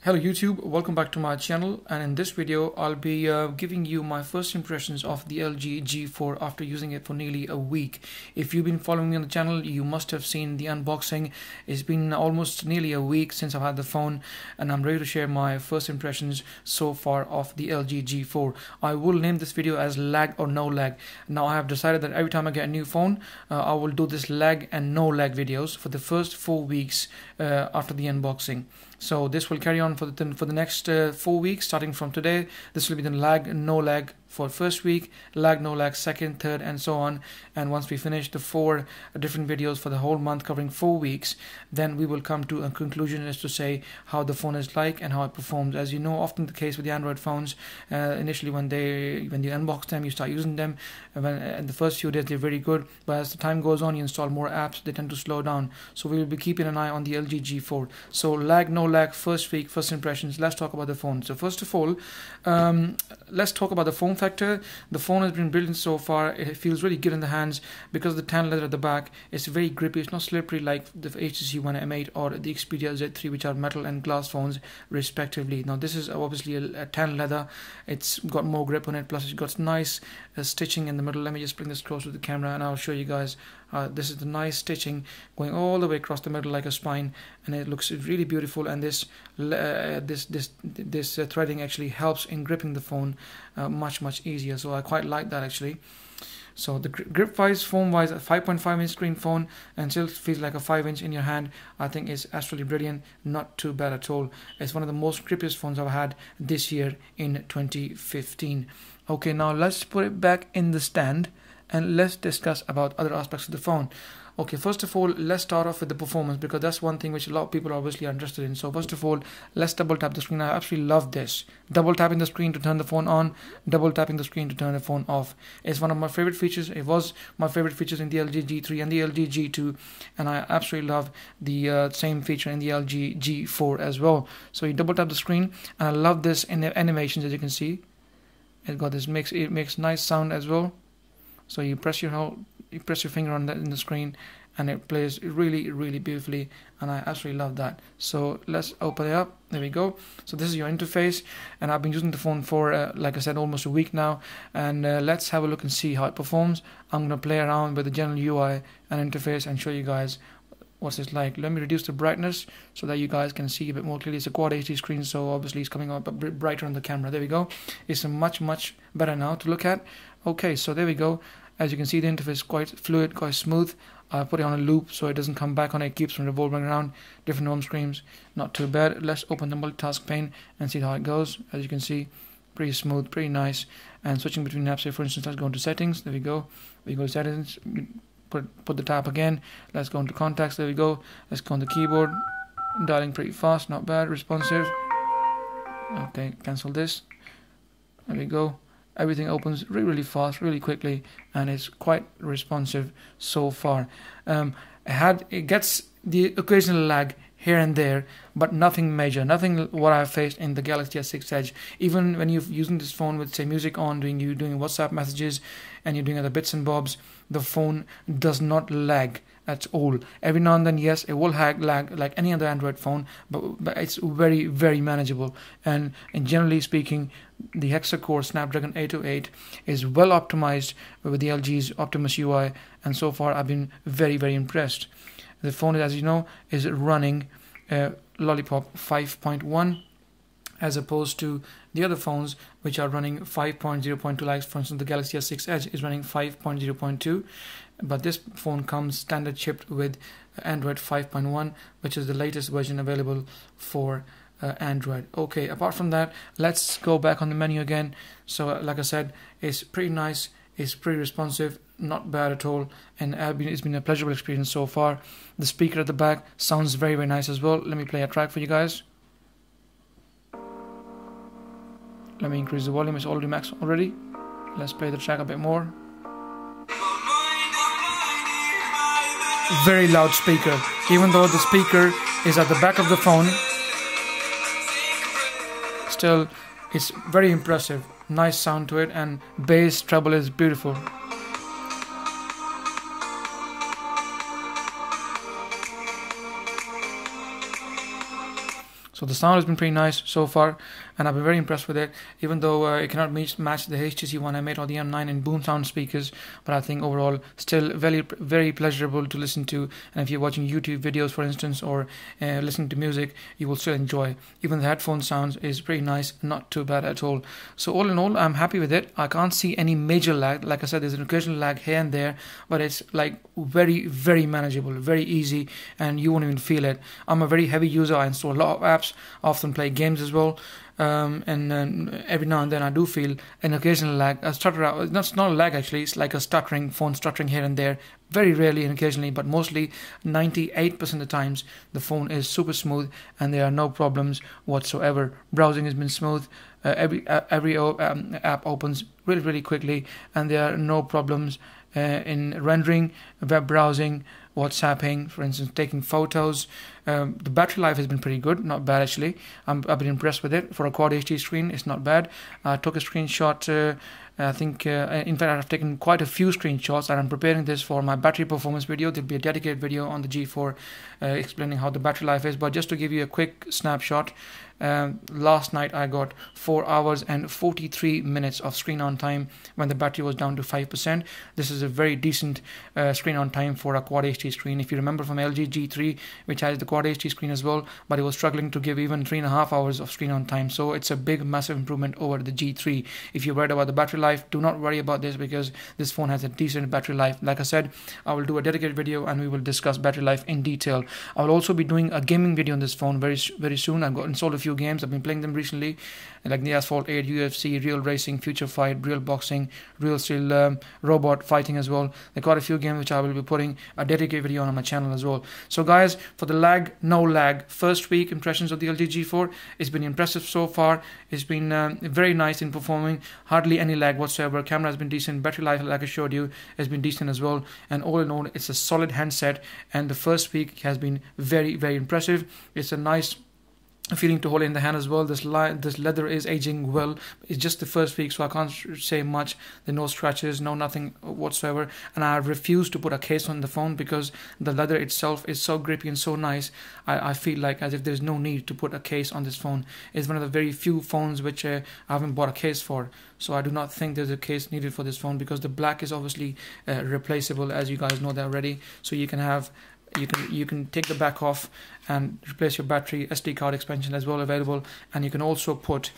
Hello YouTube, welcome back to my channel, and in this video I'll be giving you my first impressions of the LG G4 after using it for nearly a week. If you've been following me on the channel, you must have seen the unboxing. It's been almost nearly a week since I've had the phone, and I'm ready to share my first impressions so far of the LG G4. I will name this video as lag or no lag. Now I have decided that every time I get a new phone, I will do this lag and no lag videos for the first 4 weeks after the unboxing. So this will carry on for the next 4 weeks, starting from today. This will be the lag, no lag for first week, lag, no lag second, third, and so on. And once we finish the 4 different videos for the whole month covering 4 weeks, then we will come to a conclusion as to say how the phone is like and how it performs. As you know, often the case with the Android phones, initially when you unbox them, you start using them, and the first few days they're very good, but as the time goes on, you install more apps, they tend to slow down. So we will be keeping an eye on the LG G4. So lag, no lag, first week, first impressions. Let's talk about the phone. So first of all, let's talk about the form factor. The phone has been brilliant so far. It feels really good in the hands because of the tan leather at the back. It's very grippy. It's not slippery like the HTC One M8 or the Xperia Z3, which are metal and glass phones respectively. Now this is obviously a tan leather. It's got more grip on it, plus it's got nice stitching in the middle. Let me just bring this close to the camera and I'll show you guys. This is the nice stitching going all the way across the middle like a spine, and it looks really beautiful. And this threading actually helps in gripping the phone much easier. So I quite like that actually. So the grip wise, phone wise, a 5.5 inch screen phone and still feels like a 5 inch in your hand, I think is absolutely brilliant. Not too bad at all. It's one of the most grippiest phones I've had this year in 2015. Okay, now let's put it back in the stand and let's discuss about other aspects of the phone. Okay, first of all, let's start off with the performance, because that's one thing which a lot of people are obviously interested in. So first of all, let's double tap the screen. I absolutely love this. Double tapping the screen to turn the phone on, double tapping the screen to turn the phone off. It's one of my favorite features. It was my favorite features in the LG G3 and the LG G2, and I absolutely love the same feature in the LG G4 as well. So you double tap the screen, and I love this in the animations. As you can see, it got this it makes nice sound as well. So you press your finger on that in the screen, and it plays really beautifully, and I absolutely love that. So let's open it up. There we go. So this is your interface, and I've been using the phone for like I said, almost a week now, and let's have a look and see how it performs. I'm gonna play around with the general UI and interface and show you guys what's it like. Let me reduce the brightness so that you guys can see a bit more clearly. It's a quad HD screen, so obviously it's coming up a bit brighter on the camera. There we go. It's much better now to look at. Okay, so there we go. As you can see, the interface is quite fluid, quite smooth. I put it on a loop so it doesn't come back on it. It keeps on revolving around different home screens. Not too bad. Let's open the multitask pane and see how it goes. As you can see, pretty smooth, pretty nice. And switching between apps, say for instance, let's go into settings. There we go. We go to settings. Put the tab again. Let's go into contacts. There we go. Let's go on the keyboard. Dialing pretty fast, not bad. Responsive. Okay, cancel this. There we go. Everything opens really fast, really quickly, and it's quite responsive so far. It gets the occasional lag here and there, but nothing major, nothing what I've faced in the Galaxy S6 Edge. Even when you're using this phone with, say, music on, doing WhatsApp messages, and you're doing other bits and bobs, the phone does not lag at all. Every now and then, yes, it will lag like any other Android phone, but it's very manageable. And generally speaking, the hexa-core Snapdragon 808 is well optimized with the LG's Optimus UI, and so far I've been very impressed. The phone, as you know, is running Lollipop 5.1 as opposed to the other phones which are running 5.0.2, like for instance the Galaxy S6 Edge is running 5.0.2, but this phone comes standard shipped with Android 5.1, which is the latest version available for Android. Okay, apart from that, let's go back on the menu again. So like I said, it's pretty nice, it's pretty responsive, not bad at all, and it's been a pleasurable experience so far. The speaker at the back sounds very nice as well. Let me play a track for you guys. Let me increase the volume. It's already max already. Let's play the track a bit more. Very loud speaker, even though the speaker is at the back of the phone. Still, it's very impressive. Nice sound to it, and bass treble is beautiful. So the sound has been pretty nice so far, and I've been very impressed with it, even though it cannot match the HTC One I made or the M9 in boom sound speakers, but I think overall still very pleasurable to listen to. And if you're watching YouTube videos, for instance, or listening to music, you will still enjoy. Even the headphone sounds is pretty nice, not too bad at all. So all in all, I'm happy with it. I can't see any major lag. Like I said, there's an occasional lag here and there, but it's like very manageable, very easy, and you won't even feel it. I'm a very heavy user. I install a lot of apps, often play games as well, and every now and then I do feel an occasional lag, a stutter out. That's not a lag actually, it's like a phone stuttering here and there, very rarely and occasionally, but mostly 98% of the times the phone is super smooth and there are no problems whatsoever. Browsing has been smooth. Every app opens really quickly, and there are no problems in rendering, web browsing, WhatsApping, for instance, taking photos. The battery life has been pretty good, not bad actually. I've been impressed with it. For a Quad HD screen, it's not bad. I took a screenshot. I think, in fact, I've taken quite a few screenshots, and I'm preparing this for my battery performance video. There'll be a dedicated video on the G4 explaining how the battery life is. But just to give you a quick snapshot, last night I got 4 hours and 43 minutes of screen on time when the battery was down to 5%. This is a very decent screen on time for a Quad HD screen. If you remember from LG G3, which has the Quad HD screen as well, but it was struggling to give even 3.5 hours of screen on time. So it's a massive improvement over the G3. If you're worried about the battery life, do not worry about this, because this phone has a decent battery life. Like I said, I will do a dedicated video and we will discuss battery life in detail. I will also be doing a gaming video on this phone very soon. I've got installed a few games. I've been playing them recently, like the Asphalt 8, UFC, Real Racing, Future Fight, Real Boxing, Real Steel, Robot Fighting as well. They've got a few games which I will be putting a dedicated video on my channel as well. So guys, for the lag, no lag. First week impressions of the LG G4, it's been impressive so far. It's been very nice in performing, hardly any lag whatsoever. Camera has been decent, battery life, like I showed you, has been decent as well. And all in all, it's a solid handset, and the first week has been very impressive. It's a nice feeling to hold in the hand as well. This leather is aging well. It's just the first week, so I can't say much. There are no scratches, nothing whatsoever, and I refuse to put a case on the phone because the leather itself is so grippy and so nice. I feel like as if there's no need to put a case on this phone. It's one of the very few phones which I haven't bought a case for, so I do not think there's a case needed for this phone, because the black is obviously replaceable, as you guys know that already. So you can take the back off and replace your battery. SD card expansion as well available, and you can also put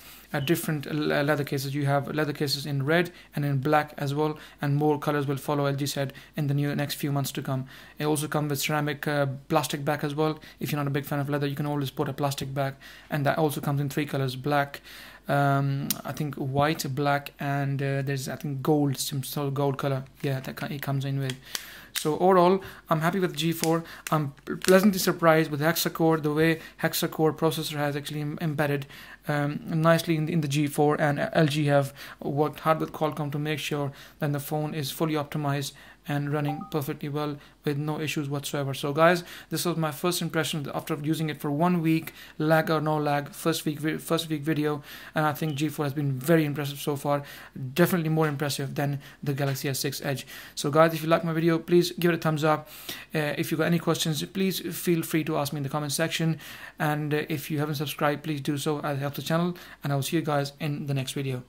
different leather cases. You have leather cases in red and in black as well, and more colors will follow, LG said, in the next few months to come. It also comes with ceramic plastic back as well. If you're not a big fan of leather, you can always put a plastic back, and that also comes in 3 colors: black, I think white, black, and there's I think gold, some sort of gold color. Yeah, that it comes in with. So overall, I'm happy with the G4. I'm pleasantly surprised with hexa-core, the way hexa-core processor has actually embedded nicely in the G4, and LG have worked hard with Qualcomm to make sure that the phone is fully optimized and running perfectly well with no issues whatsoever. So guys, this was my first impression after using it for 1 week, lag or no lag, first week video, and I think G4 has been very impressive so far, definitely more impressive than the Galaxy S6 Edge. So guys, if you like my video, please give it a thumbs up. If you got any questions, please feel free to ask me in the comment section, and if you haven't subscribed, please do so. It helps the channel, and I will see you guys in the next video.